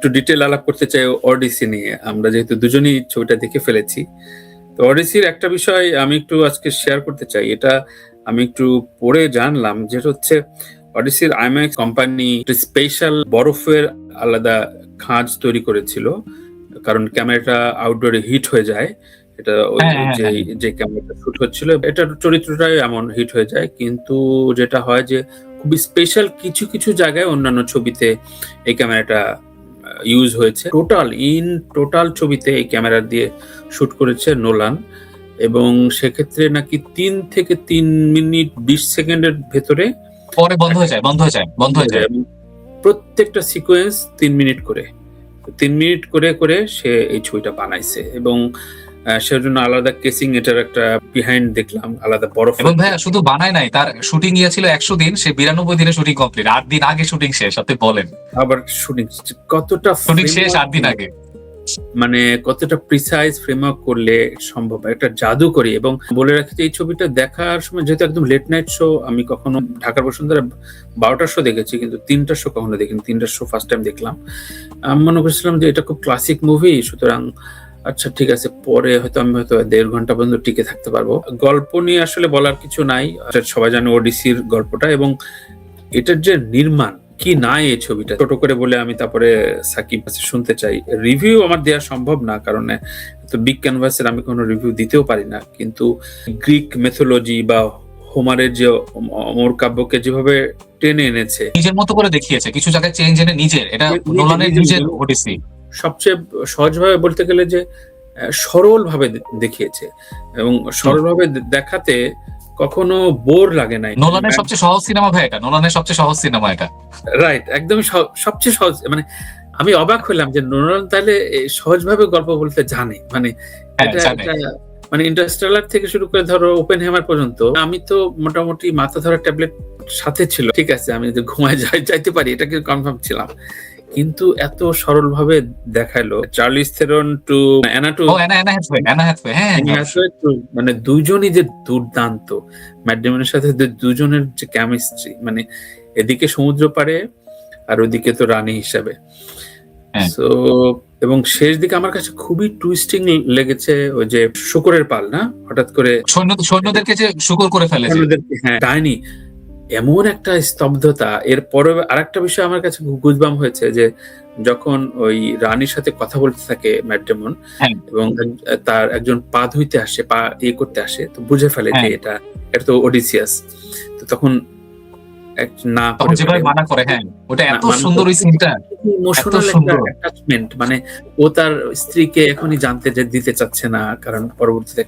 একটু ডিটেল আলাপ করতে চাই ওডিসি নিয়ে। আমরা যেহেতু দুজনেই ছবিটা দেখে ফেলেছি, তো ওডিসির একটা বিষয় আমি একটু আজকে শেয়ার করতে চাই। এটা আমি একটু পড়ে জানলাম, যেটা হচ্ছে ওডিসির আইম্যাক্স কোম্পানি স্পেশাল বরফের আলাদা খাঁজ তৈরি করেছিল, কারণ ক্যামেরাটা আউটডোরে হিট হয়ে যায়। এটা ওই যে ক্যামেরাটা শুট হচ্ছিল, এটার চরিত্রটাই এমন হিট হয়ে যায়। কিন্তু যেটা হয় যে খুবই স্পেশাল কিছু কিছু জায়গায় অন্যান্য ছবিতে এই ক্যামেরাটা ইউজ হয়েছে। টোটাল ছবিতে এই ক্যামেরা দিয়ে শুট করেছে নোলান, এবং সেক্ষেত্রে নাকি 3 থেকে 3 মিনিট 20 সেকেন্ডের ভেতরে পরে বন্ধ হয়ে যায়। প্রত্যেকটা সিকোয়েন্স 3 মিনিট করে করে সে এই ছবিটা বানাইছে, এবং সেজন্য আলাদা কেসিং, এটার একটা বিহাইন্ড দেখলাম, আলাদা বরফ। এবং ভাইয়া শুধু বানায় নাই, তার শুটিং গিয়েছিল 100 দিন, সে 92 দিনে শুটিং কমপ্লিট। 8 দিন আগে শুটিং শেষ। আপনি বলেন আবার শুটিং কতটা শুটিং শেষ 8 দিন আগে, মানে কতটা প্রিসাইজ ফ্রেমওয়ার্ক করলে সম্ভব, একটা জাদু করি। এবং বলে রাখি যে এই ছবিটা দেখার সময়, যেহেতু একদম লেট নাইট শো, আমি কখনো ঢাকার বসুন্ধরা 12টার শো দেখেছি, কিন্তু 3টার শো কখনো দেখিনি। 3টার শো ফার্স্ট টাইম দেখলাম। আমি মনে করছিলাম যে এটা খুব ক্লাসিক মুভি, সুতরাং আচ্ছা ঠিক আছে, পরে হয়তো আমি 1.5 ঘন্টা পর্যন্ত টিকে থাকতে পারবো। গল্প নিয়ে আসলে বলার কিছু নাই, সবাই জানে ওডিসির গল্পটা, এবং এটার যে নির্মাণ কি নাই এই ছবিটা, ছোট করে বলে আমি তারপরে সাকিব শুনতে চাই। রিভিউ আমার দেওয়া সম্ভব না, কারণ তো বিগ ক্যানভাসের আমি কোনো রিভিউ দিতেও পারি না। কিন্তু গ্রিক মেথোলজি বা হোমারের যে অমর কাব্যকে যেভাবে টেনে এনেছে, নিজের মতো করে দেখিয়েছে, কিছু জায়গায় চেঞ্জ এনে নিজের, এটা নোলানের নিজের ওডিসি। সবচেয়ে সহজভাবে বলতে গেলে যে সরল ভাবে দেখিয়েছে, এবং সরল ভাবে দেখাতে কখনো বোর লাগে নাই। নোলানের সবচেয়ে সহজ সিনেমা ভাই এটা, নোলানের সবচেয়ে সহজ সিনেমা এটা। রাইট, একদমই সবচেয়ে সহজ। মানে আমি অবাক হলাম যে নোলান তাহলে সহজভাবে গল্প বলতে জানে। মানে এটা মানে ইন্টারস্টেলার থেকে শুরু করে ধরো ওপেনহেমার পর্যন্ত, আমি তো মোটামুটি মাথা ধরা ট্যাবলেট সাথে ছিল, ঠিক আছে, আমি যদি ঘুমায় যাইতে পারি, এটা কিন্তু কনফার্ম ছিলাম। কিন্তু এত সরল ভাবে দেখালো। চার্লিজ থেরন টু অ্যানা টু, মানে দুজনই যে দুর্দান্ত। ম্যাট ডেমনের সাথে দুজনের যে কেমিস্ট্রি, মানে এদিকে সমুদ্র পাড়ে আর ওইদিকে তো রানী হিসাবে। সো এবং শেষ দিকে আমার কাছে খুবই টুইস্টিং লেগেছে, ওই যে শুকরের পাল না, হঠাৎ করে সৈন্যদেরকে যে শুকর করে ফেলেছে, হ্যাঁ, ডাইনি, এমন একটা স্তব্ধতা। এরপরে আরেকটা বিষয় আমার কাছে গুজবাম হয়েছে, যে যখন ওই রানীর সাথে কথা বলতে থাকে ম্যাট ডেমন, এবং তার একজন পা ধুইতে আসে, পা করতে আসে, তো বুঝে ফেলে যে এটা তো ওডিসিয়াস। তো তখন না যেভাবে মানা করে, হ্যাঁ, ওটা এত সুন্দর, ওই সিনটা ইমোশনাল একটা অ্যাটাচমেন্ট। মানে ও তার স্ত্রীকে এখনই জানতে দিতে চাচ্ছে না, কারণ পরবর্তীতে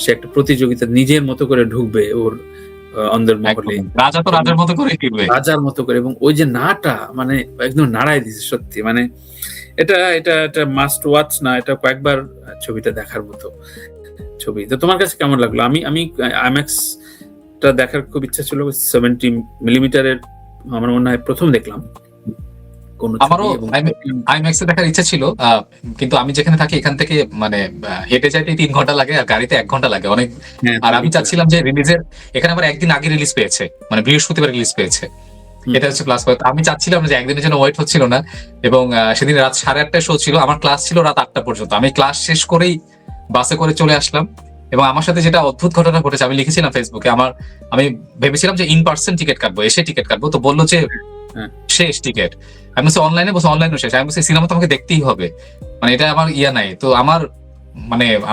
সে একটা প্রতিযোগিতা নিজের মতো করে ঢুকবে ওর অন্দরমহলে, রাজা তো রাজার মতো করে ফিরবে, রাজার মতো করে। এবং ওই যে নাটা, মানে একদম নাড়াই দিছে সত্যি। মানে এটা মাস্ট ওয়াচ না, এটা কয়েকবার ছবিটা দেখার মতো ছবি। তো তোমার কাছে কেমন লাগলো? আমি আইম্যাক্স টা দেখার খুব ইচ্ছা ছিল, 70 মিলিমিটারের আমার মনে হয় প্রথম দেখলাম। আমারও আইম্যাক্সে দেখার ইচ্ছা ছিল, কিন্তু আমি যেখানে থাকি এখান থেকে মানে হেঁটে যাইতে 3 ঘন্টা লাগে, আর গাড়িতে 1 ঘন্টা লাগে অনেক। আর আমি চাচ্ছিলাম যে রিলিজের এখানে আবার একদিন আগে রিলিজ পেয়েছে, মানে বৃহস্পতিবার রিলিজ পেয়েছে, এটা হচ্ছে প্লাস পয়েন্ট। আমি চাচ্ছিলাম যে একদিনের জন্য ওয়েট হচ্ছিল না, এবং সেদিন রাত 8:30টায় শো ছিল, আমার ক্লাস ছিল রাত 8টা পর্যন্ত। আমি ক্লাস শেষ করেই বাসে করে চলে আসলাম। এবং আমার সাথে যেটা অদ্ভুত ঘটনা ঘটেছে, আমি লিখেছিলাম ফেসবুকে, আমি ভেবেছিলাম যে ইন পার্সন টিকিট কাটবো, এসে টিকিট কাটবো, তো বললো যে শেষ টিকিট। আমি বলছি অনলাইনে, বলছি অনলাইনে শেষ। আমি বলছি সিনেমা তো আমাকে দেখতেই হবে, মানে এটা আমার নাই। তো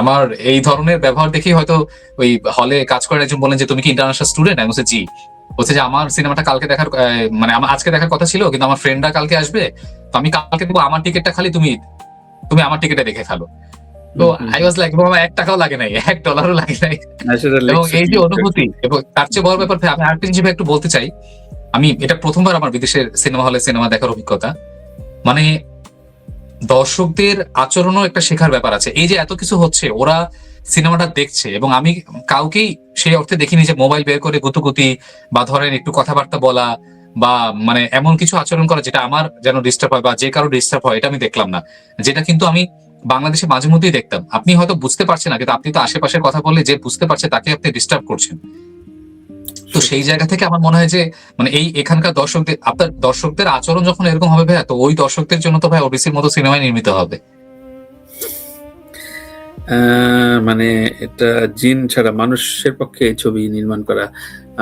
আমার এই ধরনের ব্যবহার দেখেই হয়তো ওই হলে কাজ করেন একজন বলেন যে তুমি কি ইন্টারন্যাশনাল স্টুডেন্ট? আমি বলছি জি। বলছে যে আমার সিনেমাটা কালকে দেখার, মানে আমার আজকে দেখার কথা ছিল, কিন্তু আমার ফ্রেন্ডরা কালকে আসবে, তো আমি কালকে দেবো, আমার টিকিটটা খালি তুমি আমার টিকিটটা দেখে ফেলো। তো আই ওয়াজ লাইক, আমার 1 টাকাও লাগে নাই, $1 লাগে নাই। এবং এই যে অনুভূতি, এবং তার চেয়ে বড় ব্যাপার, আমি আরেকটা জিনিস একটু বলতে চাই। আমি এটা প্রথমবার আমার বিদেশের সিনেমা হলে সিনেমা দেখার অভিজ্ঞতা, মানে দর্শকদের আচরণও একটা শেখার ব্যাপার আছে। এই যে এত কিছু হচ্ছে, ওরা সিনেমাটা দেখছে, এবং আমি কাউকেই সেই অর্থে দেখিনি যে মোবাইল বের করে গুতুগুতি বা ধরেন একটু কথাবার্তা বলা বা মানে এমন কিছু আচরণ করা যেটা আমার যেন ডিস্টার্ব হয় বা যে কারো ডিস্টার্ব হয়, এটা আমি দেখলাম না। যেটা কিন্তু আমি বাংলাদেশে মাঝে মধ্যেই দেখতাম। আপনি হয়তো বুঝতে পারছেন না, কিন্তু আপনি তো আশেপাশের কথা বললে যে বুঝতে পারছে তাকে আপনি ডিস্টার্ব করছেন। তো তো সেই জায়গা থেকে আমার মনে হয় যে মানে এখানকার দর্শকদের, আপনার দর্শকদের আচরণ যখন এরকম হবে ভাইয়া, তো ওই দর্শকদের জন্য তো ভাই ওডিসির মতো সিনেমায় নির্মিত হবে। মানে এটা জিন ছাড়া মানুষের পক্ষে এই ছবি নির্মাণ করা।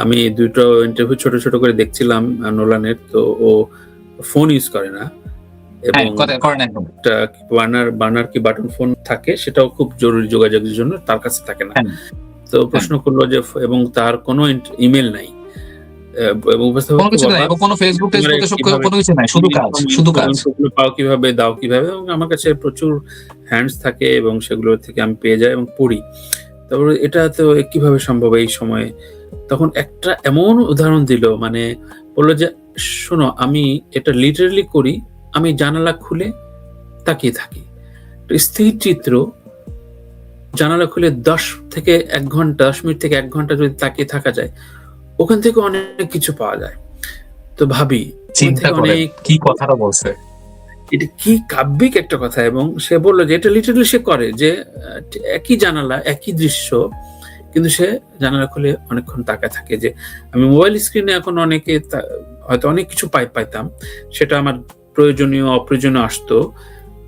আমি দুটো ইন্টারভিউ ছোট ছোট করে দেখছিলাম নোলানের, তো ও ফোন ইউজ করে না, এবং একটা বার্নার কি বাটন ফোন থাকে, সেটাও খুব জরুরি যোগাযোগের জন্য, তার কাছে থাকে না। তো প্রশ্ন করলো যে, এবং তার কোনো ইমেল নাই, পাও কিভাবে, দাও কিভাবে, এবং আমার কাছে প্রচুর হ্যান্ডস থাকে এবং সেগুলো থেকে আমি পেয়ে যাই এবং পড়ি। তারপরে এটা তো কিভাবে সম্ভব এই সময়ে? তখন একটা এমন উদাহরণ দিল, মানে বললো যে শোনো, আমি এটা লিটারালি করি, আমি জানালা খুলে তাকিয়ে থাকি, স্থির চিত্র, জানালা খুলে 10 থেকে 1 ঘন্টা, 10 মিনিট থেকে 1 ঘন্টা যদি তাকিয়ে থাকা যায়, ওখান থেকে অনেক কিছু পাওয়া যায়। তো ভাবি, চিন্তা করে কি কথাটা বলছে, এটা কি কাব্যিক একটা কথা। এবং সে বললো যে এটা লিটারালি সে করে, যে একই জানালা, একই দৃশ্য, কিন্তু সে জানালা খুলে অনেকক্ষণ তাকায় থাকে। যে আমি মোবাইল স্ক্রিনে এখন অনেকে হয়তো অনেক কিছু পাইতাম, সেটা আমার প্রয়োজনীয় অপ্রয়োজনীয় আসতো,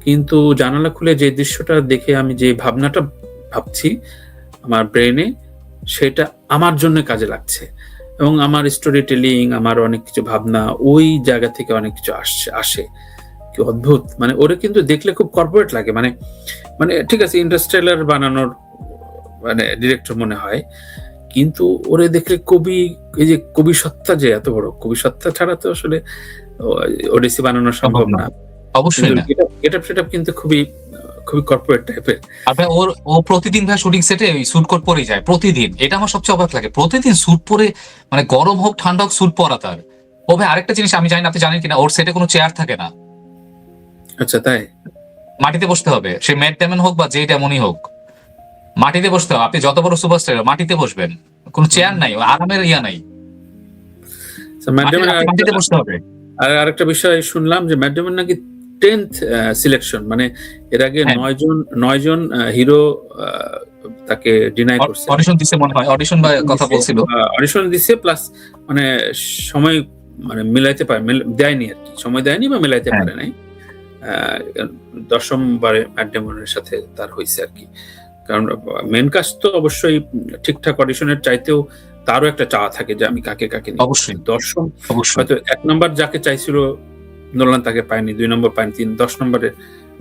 কিন্তু জানালা খুলে যে দৃশ্যটা দেখে আমি যে ভাবনাটা ভাবছি আমার ব্রেনে, সেটা আমার জন্য কাজে লাগছে, এবং আমার স্টোরি টেলিং, আমার অনেক কিছু ভাবনা ওই জায়গা থেকে অনেক কিছু আসে। কি অদ্ভুত! মানে ওরে কিন্তু দেখলে খুব কর্পোরেট লাগে, মানে মানে ঠিক আছে, ইন্টারস্টেলার বানানোর মানে ডিরেক্টর মনে হয়, কিন্তু ওরে দেখলে কবি, এই যে কবি সত্তা, যে এত বড় কবি সত্তা ছাড়া তো আসলে ওডিসি বানানো সম্ভব না। অবশ্যই না। এটা সেটা কিন্তু খুবই খুবই কর্পোরেট টাইপের। আর ভাই ও প্রতিদিন ভাই শুটিং সেটে ওই স্যুট কোট পরে যায় প্রতিদিন, এটা আমার সবচেয়ে অবাক লাগে। প্রতিদিন স্যুট পরে, মানে গরম হোক ঠান্ডা হোক স্যুট পরা তার। ও ভাই আরেকটা জিনিস আমি জানি না, আপনি জানেন কিনা, ওর সেটে কোনো চেয়ার থাকে না। আচ্ছা, তাই? মাটিতে বসতে হবে, সে ম্যাট ডেমন হোক বা যে ডেমনই হোক, মাটিতে বসতে হবে। আপনি যত বড় সুপারস্টার, মাটিতে বসবেন, কোনো চেয়ার নাই, আরামের ইয়া নাই, মাটিতে বসতে হবে। আর আরেকটা বিষয় শুনলাম যে ম্যাট ডেমন নাকি 10th সিলেকশন, মানে এর আগে 9 জন হিরো তাকে ডিনাই করছে, অডিশন দিছে মনে হয়, অডিশন বা কথা বলছিল, অডিশন দিছে, প্লাস মানে সময় মানে মিলাইতে পারে, দেয়নি আর কি, সময় দেয়নি বা মিলাইতে পারে নাই। 10ম বারে ম্যাট ডেমনের সাথে তার হয়েছে আর কি। কারণ মেন কাজ তো অবশ্যই ঠিকঠাক অডিশনের চাইতেও তারও একটা চাওয়া থাকে যে আমি কাকে কাকে নিই। অবশ্যই 10ম হয়তো 1 নম্বর যাকে চাইছিল নোলান তাকে পায়নি, 2 নম্বর পায়নি, 10 নম্বরে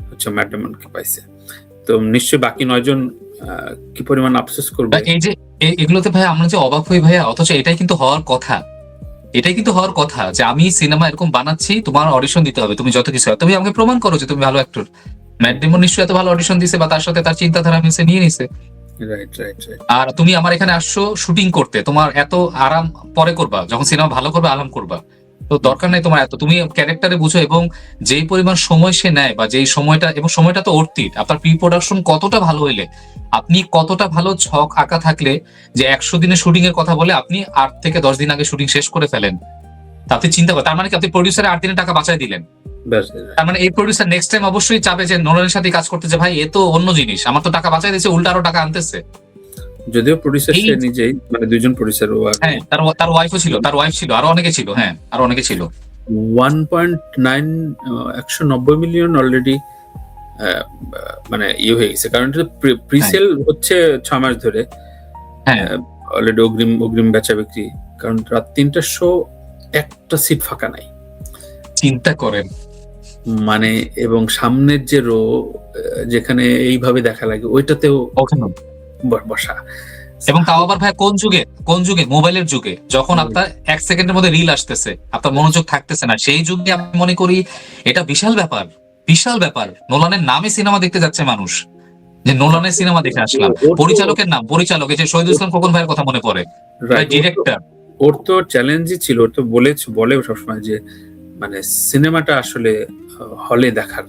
হচ্ছে ম্যাট ডেমনকে পাইছে। তো নিশ্চয়ই বাকি 9 জন কি পরিমাণ আফসোস করবে। এই যে এগুলোতে ভাই আমরা যে অবাক হই ভাইয়া, অথচ এটাই কিন্তু হওয়ার কথা, এটাই কিন্তু হওয়ার কথা, যে আমি সিনেমা এরকম বানাচ্ছি, তোমার অডিশন দিতে হবে, তুমি যত কিছু, তুমি আমাকে প্রমাণ করো যে তুমি ভালো অ্যাক্টর। ম্যাট ডেমন নিশ্চয়ই এত ভালো অডিশন দিছে, বা তার সাথে তার চিন্তাধারা মিশে নিয়ে নিছে। আর তুমি আমার এখানে আসছো শুটিং করতে, তোমার এত আরাম পরে করবা, যখন সিনেমা ভালো করবে আরাম করবা, তো দরকার নাই তোমার এত, তুমি ক্যারেক্টারে বুঝো, এবং যেই পরিমাণ সময় সে নেয়, বা যেই সময়টা, এবং সময়টা তো অর্থিত, আপনার প্রি প্রোডাকশন কতটা ভালো হইলে, আপনি কতটা ভালো ছক আঁকা থাকলে, যে 100 দিনের শুটিং এর কথা বলে আপনি 8 থেকে 10 দিন আগে শুটিং শেষ করে ফেলেন, তাতে চিন্তা করেন, তার মানে কি আপনি প্রডিউসারে 8 দিনের টাকা বাঁচায় দিলেন। তার মানে এই প্রডিউসার নেক্সট টাইম অবশ্যই চাবে যে নোলানের সাথে কাজ করতে, যে ভাই এ তো অন্য জিনিস, আমার তো টাকা বাঁচায় দিয়েছে, উল্টা আরো টাকা আনতেছে। যদিও প্রোডিউসার সে নিজেই, মানে দুইজন প্রোডিউসার, হ্যাঁ, তার ওয়াইফও ছিল, তার ওয়াইফ ছিল, আরো অনেকে ছিল, হ্যাঁ আরো অনেকে ছিল। 190 মিলিয়ন অলরেডি মানে হয়ে গেছে, কারণ প্রিসেল হচ্ছে 6 মাস ধরে, অলরেডি অগ্রিম বেচা বিক্রি, কারণ রাত 3টার শো একটা সিট ফাঁকা নাই, চিন্তা করেন। মানে এবং সামনের যে রো যেখানে এইভাবে দেখা লাগে, ওইটাতেও বসা, এবং তাও আবার ভাই কোন যুগে মোবাইলের যুগে, যখন আপনার 1 সেকেন্ডের মধ্যে রিল আসতেছে, আপনার মনোযোগ থাকতেছে না, সেই যুগে আমি মনে করি এটা বিশাল ব্যাপার। নোলানের নামে সিনেমা দেখতে যাচ্ছে মানুষ, যে নোলানের সিনেমা দেখে আসলাম। পরিচালকের নাম, পরিচালক এই যে শহীদুল ইসলাম খোকন ভাইয়ের কথা মনে পড়ে, ডিরেক্টর। ওর তো চ্যালেঞ্জই ছিল, ওর তো বলে সবসময় যে মানে সিনেমাটা আসলে হলে দেখার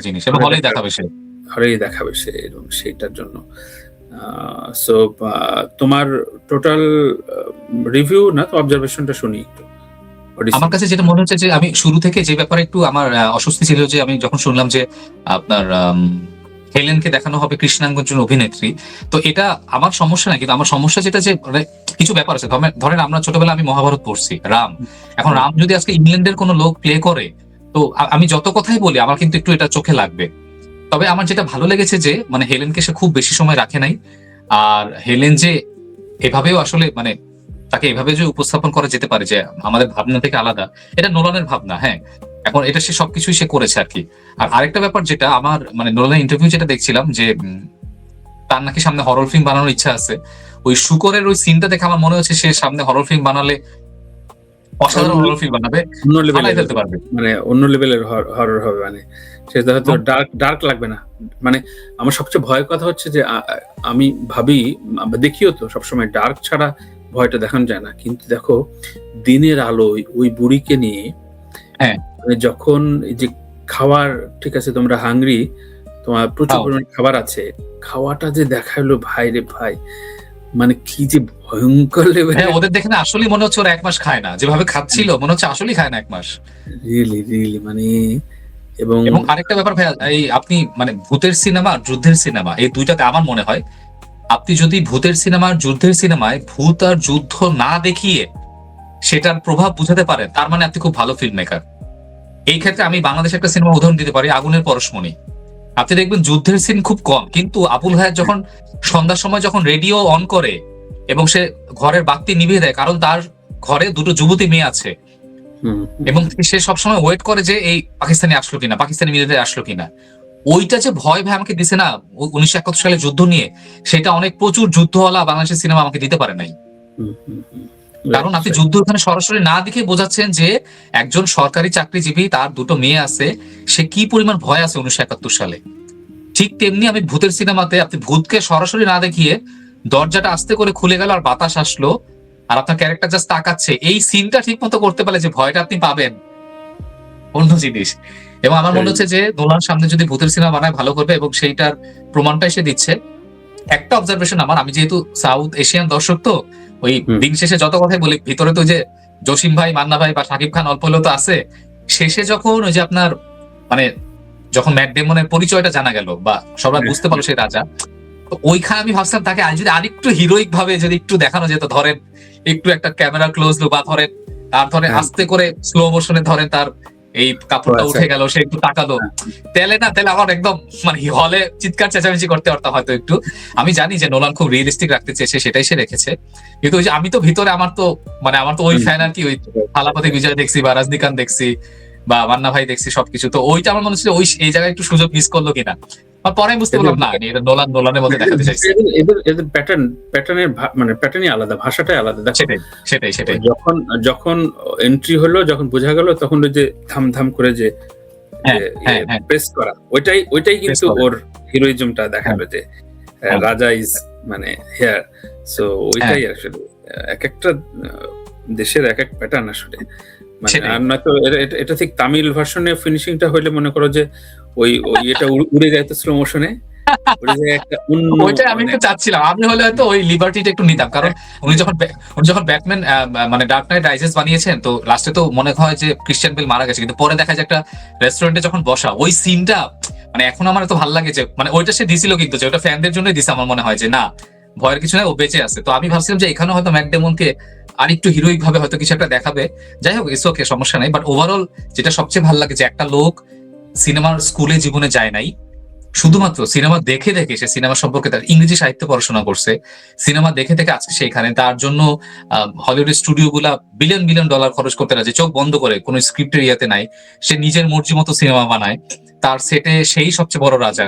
জিনিস, এবং হলেই দেখাবে সে, এবং সেইটার জন্য। সো তোমার টোটাল রিভিউ না তো অবজারভেশনটা শুনি একটু। আমার কাছে যেটা মনে হচ্ছে, যে আমি শুরু থেকে যে ব্যাপারে একটু আমার অস্বস্তি ছিল, যে আমি যখন শুনলাম যে আপনার হেলেনকে দেখানো হবে কৃষ্ণাঙ্গ একজন অভিনেত্রী। তো এটা আমার সমস্যা না, কিন্তু আমার সমস্যা যেটা যে মানে কিছু ব্যাপার আছে। ধরেন আমরা ছোটবেলায় আমি মহাভারত পড়ছি, রাম। এখন রাম যদি আজকে ইংল্যান্ডের কোনো লোক প্লে করে, তো আমি যত কথাই বলি আমার কিন্তু একটু এটা চোখে লাগবে। তবে আমার যেটা ভালো লেগেছে যে মানে হেলেনকে সে খুব বেশি সময় রাখে নাই। আর হেলেন যে এভাবেও আসলে মানে তাকে এভাবে যে উপস্থাপন করা যেতে পারে যে আমাদের ভাবনা থেকে আলাদা, এটা নোলানের ভাবনা। হ্যাঁ, এখন এটা সে সবকিছুই সে করেছে আর কি। আর আরেকটা ব্যাপার যেটা আমার মানে নোলানের ইন্টারভিউ যেটা দেখছিলাম যে তার নাকি সামনে হরর ফিল্ম বানানোর ইচ্ছা আছে। ওই শুকরের ওই সিনটা দেখে আমার মনে হচ্ছে সে সামনে হরর ফিল্ম বানালে অসাধারণ হরর ফিল্ম বানাবে, অন্য ফালাই লেভেলের, ফেলতে পারবে। মানে অন্য লেভেলের হরর হবে, মানে সেটা হয়তো ডার্ক লাগবে না। মানে আমার সবচেয়ে ভয়ের কথা হচ্ছে যে আমি ভাবি, দেখিও তো সবসময় ডার্ক ছাড়া ভয়টা দেখানো যায় না, কিন্তু দেখো দিনের আলোয় ওই বুড়িকে নিয়ে, হ্যাঁ, মানে যখন এই যে খাওয়ার, ঠিক আছে তোমরা হাংরি, তোমার প্রচুর পরিমাণে খাবার আছে, খাওয়াটা যে দেখালো ভাই রে ভাই, মানে কি যে ভয়ঙ্কর লেভেল। হ্যাঁ, ওদের দেখে না আসলেই মনে হচ্ছে ওরা 1 মাস খায় না, যেভাবে খাচ্ছিল মনে হচ্ছে আসলেই খায় না 1 মাস। রিয়েলি রিয়েলি মানে, এবং এবং আরেকটা ব্যাপার ভাইয়া, এই আপনি মানে ভূতের সিনেমা আর যুদ্ধের সিনেমা এই দুইটাতে আমার মনে হয় আপনি যদি ভূতের সিনেমা আর যুদ্ধের সিনেমায় ভূত আর যুদ্ধ না দেখিয়ে সেটার প্রভাব বুঝাতে পারেন, তার মানে আপনি খুব ভালো ফিল্ম মেকার। এই ক্ষেত্রে আমি বাংলাদেশের একটা সিনেমা উদাহরণ দিতে পারি, আগুনের পরশমণি। আপনি দেখবেন যুদ্ধের সিন খুব কম, কিন্তু আবুল হায়াত যখন সন্ধ্যার সময় যখন রেডিও অন করে এবং সে ঘরের বাতি নিভিয়ে দেয়, কারণ তার ঘরে 2টো যুবতী মেয়ে আছে, এবং সে সবসময় ওয়েট করে যে এই পাকিস্তানি আসলো কিনা, পাকিস্তানি মিলিটারি আসলো কিনা। ওইটা যে ভয় ভাই আমাকে দিছে না 1971 সালে যুদ্ধ নিয়ে, সেটা অনেক প্রচুর যুদ্ধওয়ালা বাংলাদেশের সিনেমা আমাকে দিতে পারে নাই। কারণ আপনি যুদ্ধ ওখানে সরাসরি না দেখে বোঝাচ্ছেন যে একজন সরকারি চাকরিজীবী, তার 2টো মেয়ে আছে, সে কি পরিমাণ ভয় আছে 1971 সালে। ঠিক তেমনি আমি ভূতের সিনেমাতে আপনি ভূতকে সরাসরি না দেখিয়ে দরজাটা আস্তে করে খুলে গেল আর বাতাস আসলো আর আপনার ক্যারেক্টার জাস্ট তাকাচ্ছে, এই সিনটা ঠিক মতো করতে পারলে যে ভয়টা আপনি পাবেন, অন্য জিনিস। এবং আমার মনে হচ্ছে যে নোলান সামনে যদি ভূতের সিনেমা বানায় ভালো করবে, এবং সেইটার প্রমাণটাই সে দিচ্ছে। একটা অবজারভেশন আমার, আমি যেহেতু সাউথ এশিয়ান দর্শক, তো ওই দিন শেষে যত কথাই বলি ভিতরে তো যে জসিম ভাই, মান্না ভাই বা শাকিব খান অল্প হলেও তো আছে। শেষে যখন ওই যে আপনার মানে যখন ম্যাট ডেমনের পরিচয়টা জানা গেল বা সবাই বুঝতে পারলো সেই রাজা, তো ওইখানে আমি ভাবছিলাম তাকে যদি আরেকটু হিরোইক ভাবে যদি একটু দেখানো যেত, ধরেন একটু একটা ক্যামেরা ক্লোজ বা ধরেন তার ধরেন আস্তে করে স্লো মোশনে ধরেন তার এই কাপড়টা উঠে গেল, সে একটু তাকালো, তাহলে আমার একদম মানে হলে চিৎকার চেঁচামেচি করতে পারতাম হয়তো একটু। আমি জানি যে নোলান খুব রিয়েলিস্টিক রাখতে চেয়েছে, সেটাই সে রেখেছে। কিন্তু ওই যে আমি তো ভিতরে আমার তো ওই ফ্যান আর কি, ওই থালাপতি বিজয় দেখছি বা রজনীকান্ত দেখছি বা মান্না ভাই দেখছি সবকিছু, তো ওইটা আমার মনে হচ্ছে ওই এই জায়গায় একটু সুযোগ মিস করলো কিনা। পরে বুঝতে পারলাম না, এটা নোলানের মধ্যে দেখাতে চাইছে। এদের প্যাটার্নের মানে প্যাটার্নই আলাদা, ভাষাটাই আলাদা। সেটাই যখন এন্ট্রি হলো, যখন বোঝা গেল, তখন ওই যে ধাম করে যে প্রেস করা, ওইটাই কিন্তু ওর হিরোইজমটা দেখালো যে রাজা ইজ মানে হেয়ার। সো ওইটাই আসলে এক একটা দেশের এক এক প্যাটার্ন আসলে, মানে আর নয়তো এটা ঠিক তামিল ভার্সনে ফিনিশিংটা হইলে মনে করো যে ওই এটা উড়ে যায় তো স্লো মোশনে, ওইটাই আমি একটু চাচ্ছিলাম। আমি হলে হয়তো ওই লিবার্টিটা একটু নিতাম, কারণ উনি যখন ব্যাটম্যান মানে ডার্ক নাইট রাইজেস বানিয়েছেন, তো লাস্টে তো মনে হয় যে ক্রিশ্চিয়ান বেল মারা গেছে, কিন্তু পরে দেখা যায় একটা রেস্টুরেন্টে যখন বসা ওই সিনটা মানে এখন আমার এত ভালো লাগে যে মানে ওইটা সে দিছিল, কিন্তু যে ওটা ফ্যানদের জন্যই দিছে আমার মনে হয় যে না ভয়ের কিছু নাই, ও বেঁচে আছে। তো আমি ভাবছিলাম যে এখানে হয়তো ম্যাট ডেমনকে আর একটু হিরোইক ভাবে হয়তো কিছু একটা দেখাবে। যাই হোক, ইটস ওকে, সমস্যা নাই। বাট ওভারঅল যেটা সবচেয়ে ভালো লাগে যে একটা লোক সিনেমার স্কুলে জীবনে যায় নাই, শুধুমাত্র সিনেমা দেখে দেখে সে সিনেমা সম্পর্কে তার ইংরেজি সাহিত্য পড়াশোনা করছে, সিনেমা দেখে দেখে আজকে সেখানে। তার জন্য হলিউডের স্টুডিও গুলা বিলিয়ন বিলিয়ন ডলার খরচ করতে রাজি, চোখ বন্ধ করে, কোনো স্ক্রিপ্টের ইয়াতে নাই, সে নিজের মর্জি মতো সিনেমা বানায়। তার সেটে সেই সবচেয়ে বড় রাজা,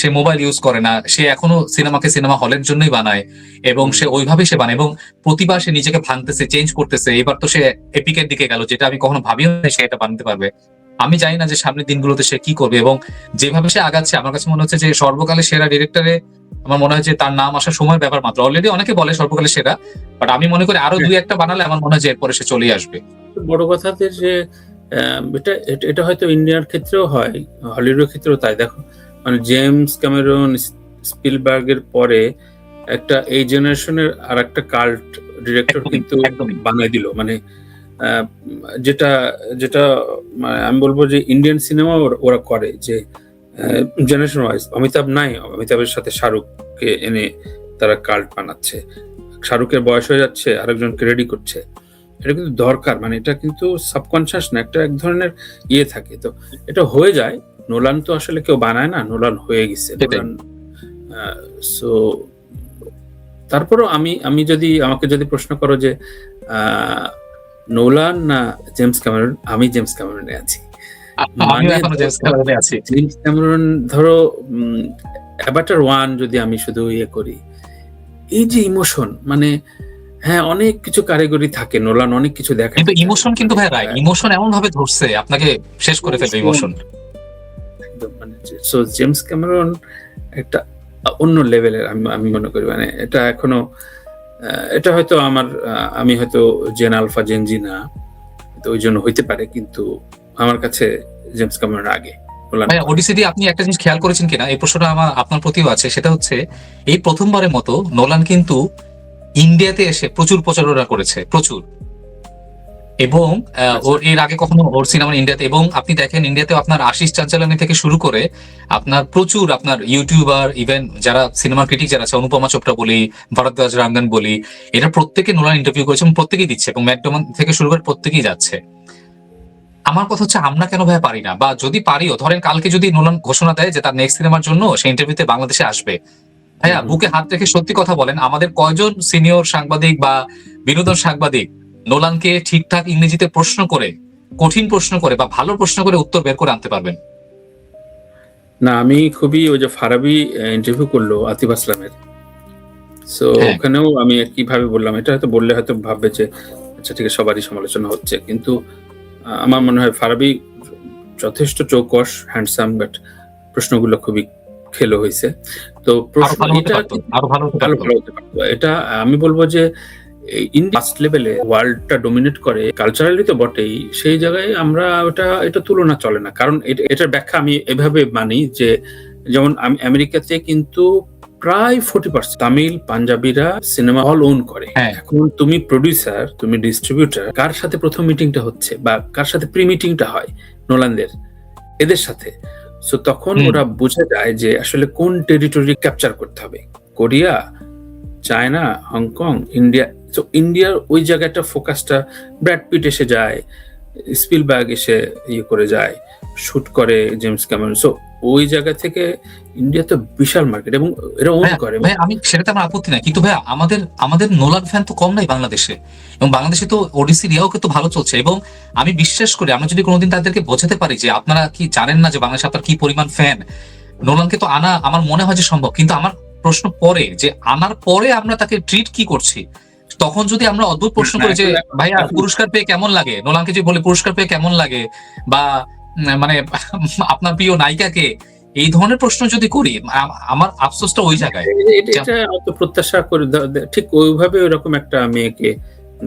সে মোবাইল ইউজ করে না, সে এখনো সিনেমাকে সিনেমা হলের জন্যই বানায়, এবং সে ওইভাবে সে বানায়, এবং প্রতিবার সে নিজেকে ভাঙতেছে, চেঞ্জ করতেছে। এবার তো সে এপিকের দিকে গেল, যেটা আমি কখনো ভাবিও না সে এটা বানাতে পারবে। আমি জানি না যে সামনের দিনগুলোতে সে কি করবে, এবং যেভাবে সে আগাচ্ছে আমার কাছে মনে হচ্ছে যে সর্বকালের সেরা ডিরেক্টরে আমার মনে হয় যে তার নাম আসার সময় ব্যাপার মাত্র। অলরেডি অনেকে বলে সর্বকালের সেরা, বাট আমি মনে করি আরো 2-1টা বানালে আমার মনে হয় যে এরপরে সে চলেই আসবে। বড় কথা যে এটা হয়তো ইন্ডিয়ার ক্ষেত্রেও হয়, হলিউডের ক্ষেত্রেও তাই। দেখো মানে জেমস ক্যামেরন, স্পিলবার্গের পরে একটা এই জেনারেশনের আর একটা কাল্ট ডিরেক্টর কিন্তু বানাই দিল, মানে যেটা আমি বলবো যে ইন্ডিয়ান সিনেমা ওরা করে যে জেনারেশন ওয়াইজ অমিতাভ নাই, অমিতাভের সাথে শাহরুখকে এনে তারা কাল্ট বানাচ্ছে, শাহরুখের বয়স হয়ে যাচ্ছে আরেকজনকে রেডি করছে। এটা কিন্তু দরকার, মানে এটা কিন্তু সাবকনসিয়াস না, একটা এক ধরনের থাকে। তো এটা হয়ে যায়। নোলান তো আসলে কেউ বানায় না, নোলান হয়ে গেছে নোলান। সো তারপরও আমি যদি আমাকে যদি প্রশ্ন করো যে নোলান না জেমস ক্যামেরন, আমি জেমস ক্যামেরনে আছি। জেমস ক্যামেরন ধরো অ্যাভাটার 1 যদি আমি শুধু করি, এই যে ইমোশন, মানে হ্যাঁ অনেক কিছু কারিগরি থাকে, নোলান অনেক কিছু দেখে, কিন্তু ইমোশন কিন্তু ভাই রাইট, ইমোশন এমন ভাবে ধরছে আপনাকে শেষ করে ফেলবে ইমোশন একদম। মানে সো জেমস ক্যামেরন একটা অন্য লেভেলের আমি মনে করি। মানে এটা এখনো এটা হয়তো আমি হয়তো জেন আলফা জেন জি না, তো ওই জন্য হইতে পারে, কিন্তু আমার কাছে জেমস ক্যামেরন আগে। ওডিসি দিয়ে আপনি একটা জিনিস খেয়াল করেছেন কিনা, এই প্রশ্নটা আমার আপনার প্রতিও আছে, সেটা হচ্ছে এই প্রথমবারের মতো নোলান কিন্তু ইন্ডিয়াতে এসে প্রচুর প্রচারণা করেছে, প্রচুর। এবং ওর এর আগে কখনো ওর সিনেমা ইন্ডিয়াতে, এবং আপনি দেখেন ইন্ডিয়াতে আপনার আশিস চাঞ্চলানি থেকে শুরু করে আপনার প্রচুর আপনার ইউটিউবার, ইভেন যারা সিনেমা ক্রিটিক যারা আছে, অনুপমা চোপড়া বলি, ভরদ্বাজ রাঙ্গন বলি, এটা প্রত্যেকে নোলান ইন্টারভিউ করেছে এবং প্রত্যেকেই দিচ্ছে, এবং ম্যাকডোমান থেকে শুরু করে প্রত্যেকেই যাচ্ছে। আমার কথা হচ্ছে আমরা কেন ভাই পারি না? বা যদি পারিও, ধরেন কালকে যদি নোলান ঘোষণা দেয় যে তার নেক্সট সিনেমার জন্য সে ইন্টারভিউতে বাংলাদেশে আসবে, ভাইয়া বুকে হাত রেখে সত্যি কথা বলেন, আমাদের কয়জন সিনিয়র সাংবাদিক বা বিনোদন সাংবাদিক নোলানকে ঠিকঠাক ইংরেজিতে প্রশ্ন করে, কঠিন প্রশ্ন করে বা ভালো প্রশ্ন করে উত্তর বের করে আনতে পারবেন? না, আমি খুবই ওই যে ফারাবি ইন্টারভিউ করলো আতিফ আসলামের, সো ওখানেও আমি কিভাবে বললাম, এটা হয়তো বললে হয়তো ভাববে যে আচ্ছা ঠিক আছে সবারই সমালোচনা হচ্ছে, কিন্তু আমার মনে হয় ফারাবি যথেষ্ট চৌকস, হ্যান্ডসাম, বাট প্রশ্নগুলো খুবই খেলো হয়েছে। তো এটা আমি বলবো যে ফার্স্ট লেভেলে ওয়ার্ল্ডটা ডোমিনেট করে, কালচারালি তো বটেই, সেই জায়গায় আমরা এটা তুলনা চলে না। কারণ এটার ব্যাখ্যা আমি এভাবে মানি যে, যেমন আমেরিকাতে কিন্তু প্রায় 40% তামিল পাঞ্জাবিরা সিনেমা হল ওন করে। এখন তুমি প্রডিউসার, তুমি ডিস্ট্রিবিউটার, কার সাথে প্রথম মিটিংটা হচ্ছে বা কার সাথে প্রি মিটিংটা হয়? নোলানদের, এদের সাথে। সো তখন ওরা বুঝে যায় যে আসলে কোন টেরিটরি ক্যাপচার করতে হবে। Korea, China, Hong Kong, India. তো ইন্ডিয়ার ওই জায়গাটা ফোকাসটা, ব্র্যাড পিট এসে যায়, স্পিলবার্গ এসে করে যায়, শুট করে জেমস ক্যামেরন। সো ওই জায়গা থেকে ইন্ডিয়া তো বিশাল মার্কেট এবং এরা ওন করে। ভাই আমি সেটাতে আমার আপত্তি নাই, কিন্তু ভাই আমাদের নোলান ফ্যান তো কম নাই বাংলাদেশে, এবং বাংলাদেশে তো ওডিসি রিয়াও কিন্তু ভালো চলছে। এবং আমি বিশ্বাস করি আমরা যদি কোনোদিন তাদেরকে বোঝাতে পারি যে আপনারা কি জানেন না যে বাংলাদেশে আপনার কি পরিমাণ ফ্যান, নোলানকে তো আনা আমার মনে হয় যে সম্ভব। কিন্তু আমার প্রশ্ন পরে যে আনার পরে আমরা তাকে ট্রিট কি করছি, তখন যদি আমরা অদ্ভুত প্রশ্ন করি যে ভাইয়া পুরস্কার পেয়ে কেমন লাগে, নোলানকে যে বলে পুরস্কার পেয়ে কেমন লাগে, বা মানে আপনার প্রিয় নায়িকাকে, এই ধরনের প্রশ্ন যদি করি, আমার আফসোসটা ওই জায়গায়। এটা অত প্রত্যাশা করে ঠিক ওইভাবে ওইরকম একটা মেয়েকে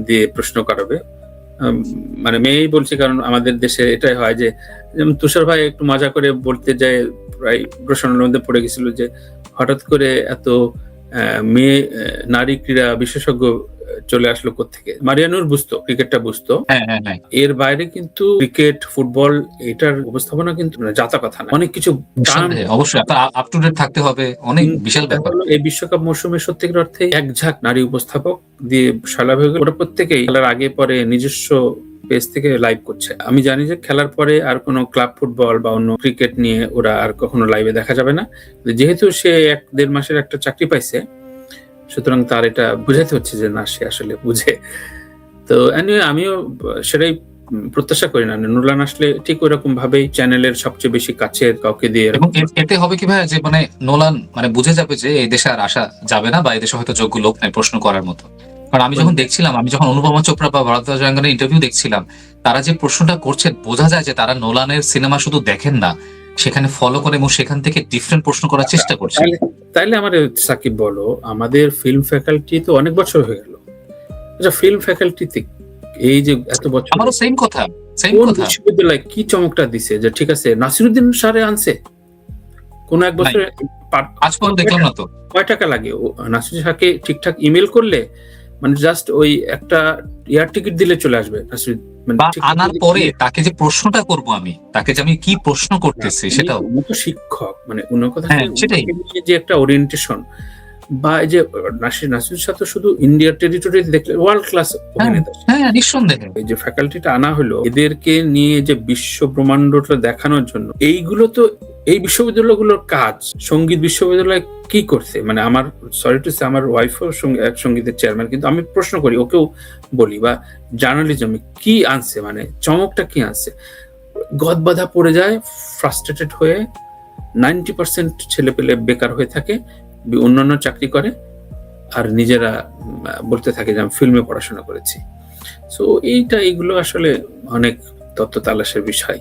দিয়ে প্রশ্ন করাবে, মানে মেয়েই বলছি, কারণ আমাদের দেশে এটাই হয় যে, যেমন তুষার ভাই একটু মজা করে বলতে যায়, প্রায় প্রশ্নের মধ্যে পড়ে গেছিল যে হঠাৎ করে এত মেয়ে নারী ক্রীড়া বিশেষজ্ঞ চলে আসলো কোত্থেকে। মারিয়ানুর বুঝতো, ক্রিকেটটা বুঝতো, এর বাইরে কিন্তু ক্রিকেট, ফুটবল এটার উপস্থাপনা কিন্তু জাতা কথা না, অনেক কিছু অবশ্যই আপ টু ডেট থাকতে হবে, অনেক বিশাল ব্যাপার। এই বিশ্বকাপ মৌসুমে সত্যিকার অর্থে এক ঝাঁক নারী উপস্থাপক দিয়ে স্বাভাবিক, ওটা প্রত্যেকেই খেলার আগে পরে নিজস্ব পেজ থেকে লাইভ করছে। আমি জানি যে খেলার পরে আর কোনো ক্লাব ফুটবল বা অন্য ক্রিকেট নিয়ে ওরা আর কখনো লাইভে দেখা যাবে না, যেহেতু সে 1-1.5 মাসের একটা চাকরি পাইছে, সুতরাং তার এটা বুঝাতে হচ্ছে যে না সে আসলে বুঝে। তো আমিও সেটাই প্রত্যাশা করি না, নোলান আসলে ঠিক ওইরকম ভাবেই চ্যানেলের সবচেয়ে বেশি কাছের কাউকে দিয়ে। এবং এতে হবে কি ভাই, যে মানে নোলান মানে বুঝে যাবে যে এই দেশে আর আসা যাবে না, বা এই দেশে হয়তো যোগ্য লোক নাই প্রশ্ন করার মতো। কারণ আমি যখন অনুপমা চোপড়া বা ভরদ্বাজ রাঙ্গনের ইন্টারভিউ দেখছিলাম, তারা যে প্রশ্নটা করছেন বোঝা যায় যে তারা নোলানের সিনেমা শুধু দেখেন না, সেখানে ফলো করে এবং সেখান থেকে ডিফারেন্ট প্রশ্ন করার চেষ্টা করছে। তাইলে আমার সাকিব বলো, আমাদের ফিল্ম ফ্যাকাল্টি তো অনেক বছর হয়ে গেল, আচ্ছা ফিল্ম ফ্যাকাল্টিতে এই যে এত বছর, আমারও সেম কথা বিশ্ববিদ্যালয় কি চমকটা দিছে যে ঠিক আছে নাসিরুদ্দিন স্যারে আনছে, কোন এক বছরে আজ পর্যন্ত দেখলাম না তো। কয় টাকা লাগে নাসিরুদ্দিন স্যারকে ঠিকঠাক ইমেল করলে মানে জাস্ট ওই একটা এয়ার টিকিট দিলে চলে আসবে মানে বা আনার পরে তাকে যে প্রশ্নটা করব আমি, তাকে যে আমি কি প্রশ্ন করতেছি সেটাও। উনি তো শিক্ষক, মানে ওনার কথা সেটাই। যে একটা ওরিয়েন্টেশন বা এই যে নাসির সাথে শুধু ইন্ডিয়ার টেরিটরিতে দেখলে ওয়ার্ল্ড ক্লাস অভিনেতা। হ্যাঁ, নিঃসন্দেহে। এই যে ফ্যাকাল্টিটা আনা হলো এদেরকে নিয়ে যে বিশ্ব ব্রহ্মাণ্ডটা দেখানোর জন্য, এইগুলো তো এই বিশ্ববিদ্যালয়গুলোর কাজ। সঙ্গীত বিশ্ববিদ্যালয় কি করছে, মানে আমার সরি টু সে, আমার ওয়াইফও সঙ্গীতের চেয়ারম্যান, কিন্তু আমি প্রশ্ন করি, ওকেও বলি, বা জার্নালিজমে কি আনছে, মানে চমকটা কি আনছে? গদবাধা পড়ে যায়, ফ্রাস্ট্রেটেড হয়ে 90% ছেলে পেলে বেকার হয়ে থাকে, অন্যান্য চাকরি করে, আর নিজেরা বলতে থাকে যে আমি ফিল্মে পড়াশোনা করেছি। সো এইগুলো আসলে অনেক তত্ত্ব তালাশের বিষয়।